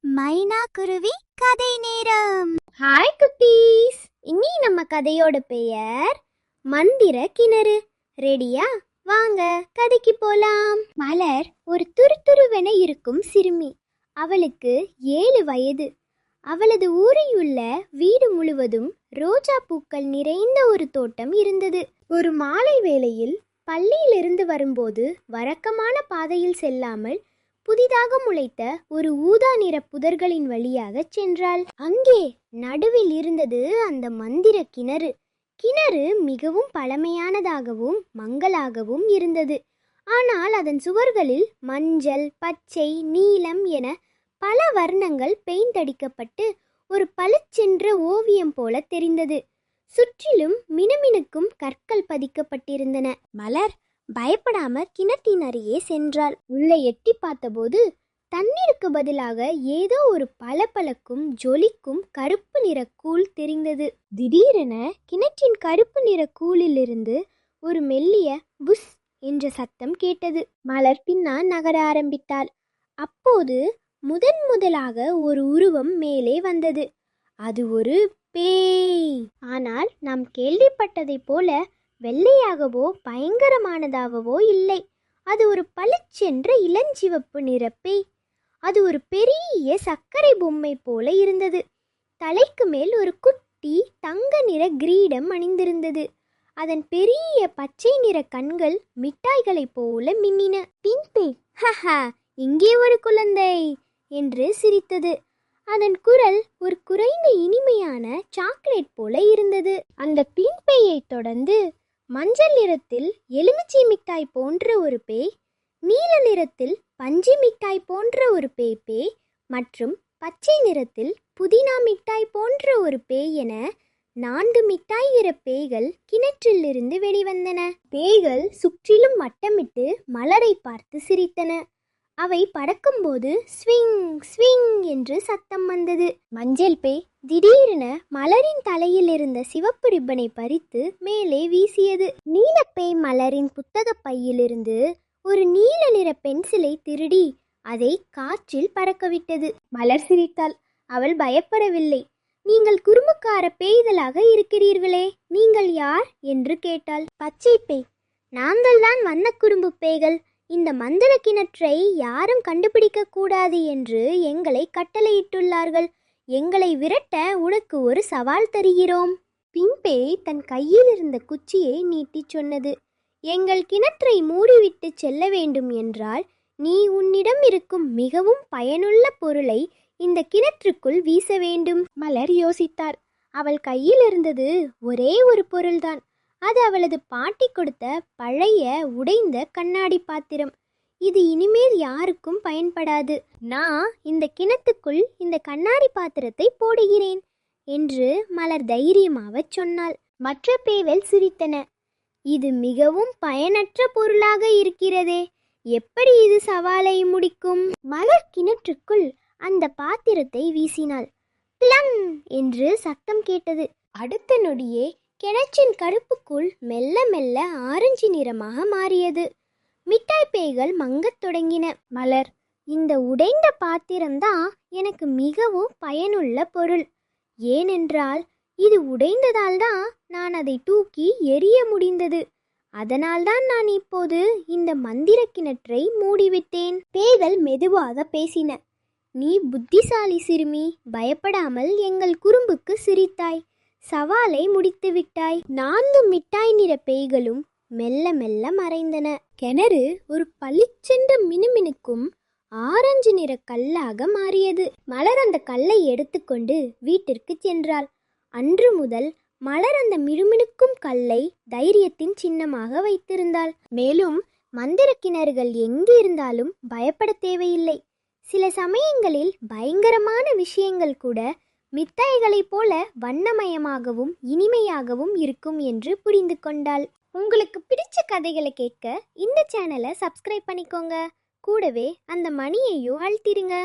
மைனா குருவி கதை நேரம். ஹாய் குட்டீஸ், இன்னி நம்ம கதையோட பெயர் மந்திர கிணறு. ரெடியா? வாங்க கதைக்கு போலாம். மலர் ஒரு துருதுருவென இருக்கும் சிறுமி. அவளுக்கு 7 வயது. அவளது ஊரில் உள்ள வீடு முழுவதும் ரோஜா பூக்கள் நிறைந்த ஒரு தோட்டம் இருந்தது. ஒரு மாலை வேளையில் பள்ளியிலிருந்து வரும்போது வழக்கமான பாதையில் செல்லாமல் புதிதாக முளைத்த ஒரு ஊதா நிற புதர்களின் வழியாக சென்றாள். அங்கே நடுவில் இருந்தது அந்த மந்திர கிணறு. கிணறு மிகவும் பழமையானதாகவும் மங்கலாகவும் இருந்தது. ஆனால் அதன் சுவர்களில் மஞ்சள், பச்சை, நீலம் என பல வர்ணங்கள் பெயிண்ட் அடிக்கப்பட்டு ஒரு பளிச்சென்ற ஓவியம் போல தெரிந்தது. சுற்றிலும் மினுமினுக்கும் கற்கள் பதிக்கப்பட்டிருந்தன. மலர் பயப்படாம கிணற்றின் அருகே சென்றாள். உள்ளே எட்டி பார்த்தபோது தண்ணீருக்கு பதிலாக ஏதோ ஒரு பளபளக்கும் ஜொலிக்கும் கருப்பு நிற கூழ் தெரிந்தது. திடீரென கிணற்றின் கருப்பு நிற கூழிலிருந்து ஒரு மெல்லிய புஷ் என்ற சத்தம் கேட்டது. மலர் பின்னால் நகர ஆரம்பித்தாள். அப்போது முதலாக ஒரு உருவம் மேலே வந்தது. அது ஒரு பேய். ஆனால் நாம் கேள்விப்பட்டதை போல வெள்ளையாகவோ பயங்கரமானதாகவோ இல்லை. அது ஒரு பளிச்சென்ற இளஞ்சிவப்பு நிற பேய். அது ஒரு பெரிய சர்க்கரை பொம்மை போல இருந்தது. தலைக்கு மேல் ஒரு குட்டி தங்க நிற கிரீடம் அணிந்திருந்தது. அதன் பெரிய பச்சை நிற கண்கள் மிட்டாய்களைப் போல மின்னின. பின்பே ஹஹா, இங்கே ஒரு குழந்தை என்று சிரித்தது. அதன் குரல் ஒரு குறைந்த இனிமையான சாக்லேட் போல இருந்தது. அந்த பின்பேயை தொடர்ந்து மஞ்சள் நிறத்தில் எலுமிச்சை மிட்டாய் போன்ற ஒரு பேய், நீல நிறத்தில் பஞ்சு மிட்டாய் போன்ற ஒரு பேய் மற்றும் பச்சை நிறத்தில் புதினா மிட்டாய் போன்ற ஒரு பேய் என 4 மிட்டாய் நிற பேய்கள் கிணற்றிலிருந்து வெளிவந்தன. பேய்கள் சுற்றிலும் வட்டமிட்டு மலரை பார்த்து சிரித்தன. அவை பறக்கும்போது ஸ்விங் ஸ்விங் என்று சத்தம் வந்தது. மஞ்சள் பேய் திடீரென மலரின் தலையில் இருந்த சிவப்பு ரிப்பனை பறித்து மேலே வீசியது. நீலப்பேய் மலரின் புத்தக பையிலிருந்து ஒரு நீல நிற பென்சிலை திருடி அதை காற்றில் பறக்கவிட்டது. மலர் சிரித்தாள். அவள் பயப்படவில்லை. நீங்கள் குறும்புக்கார பேய்களாக இருக்கிறீர்களே, நீங்கள் யார் என்று கேட்டாள். பச்சை பேய், நாங்கள் தான் வண்ண குறும்பு பேய்கள். இந்த மந்திர கிணற்றை யாரும் கண்டுபிடிக்க கூடாது என்று எங்களை கட்டளையிட்டுள்ளார்கள். எங்களை விரட்ட உனக்கு ஒரு சவால் தருகிறோம். பின்பே தன் கையில் இருந்த குச்சியை நீட்டி சொன்னது. எங்கள் கிணற்றை மூடிவிட்டு செல்ல வேண்டும் என்றால் நீ உன்னிடம் இருக்கும் மிகவும் பயனுள்ள பொருளை இந்த கிணற்றுக்குள் வீச வேண்டும். மலர் யோசித்தார். அவள் கையில் இருந்தது ஒரே ஒரு பொருள்தான். அது அவளது பாட்டி கொடுத்த பழைய உடைந்த கண்ணாடி பாத்திரம். இது இனிமேல் யாருக்கும் பயன்படாது. நான் இந்த கிணத்துக்குள் இந்த கண்ணாடி பாத்திரத்தை போடுகிறேன் என்று மலர் தைரியமாக சொன்னாள். மற்ற பேய்கள் சிரித்தன. இது மிகவும் பயனற்ற பொருளாக இருக்கிறதே, எப்படி இது சவாலை முடிக்கும்? மலர் கிணற்றுக்குள் அந்த பாத்திரத்தை வீசினாள். பிளங் என்று சத்தம் கேட்டது. அடுத்த நொடியே கிணற்றின் கருப்புக்குள் மெல்ல மெல்ல ஆரஞ்சு நிறமாக மாறியது. மிட்டாய் பேய்கள் மங்கத் தொடங்கின. மலர், இந்த உடைந்த பாத்திரம்தான் எனக்கு மிகவும் பயனுள்ள பொருள். ஏனென்றால் இது உடைந்ததால் தான் நான் அதை தூக்கி எறிய முடிந்தது. அதனால்தான் நான் இப்போது இந்த மந்திர கிணற்றை மூடிவிட்டேன். பேய்கள் மெதுவாக பேசின. நீ புத்திசாலி சிறுமி, பயப்படாமல் எங்கள் குறும்புக்கு சிரித்தாய். சவாலை முடித்து விட்டாய். 4 மிட்டாய் நிற பேய்களும் மெல்ல மெல்ல மறைந்தன. கிணறு ஒரு பளிச்சென்ற மினுமினுக்கும் ஆரஞ்சு நிற கல்லாக மாறியது. மலர் அந்த கல்லை எடுத்துக்கொண்டு வீட்டிற்கு சென்றாள். அன்று முதல் மலர் அந்த மினுமினுக்கும் கல்லை தைரியத்தின் சின்னமாக வைத்திருந்தாள். மேலும் மந்திர கிணறுகள் எங்கு இருந்தாலும் பயப்பட தேவையில்லை. சில சமயங்களில் பயங்கரமான விஷயங்கள் கூட மிட்டாய்களைப் போல வண்ணமயமாகவும் இனிமையாகவும் இருக்கும் என்று புரிந்து கொண்டாள். உங்களுக்கு பிடிச்ச கதைகளை கேட்க இந்த சேனலை சப்ஸ்கிரைப் பண்ணிக்கோங்க. கூடவே அந்த மணியையும் அழுத்திடுங்க.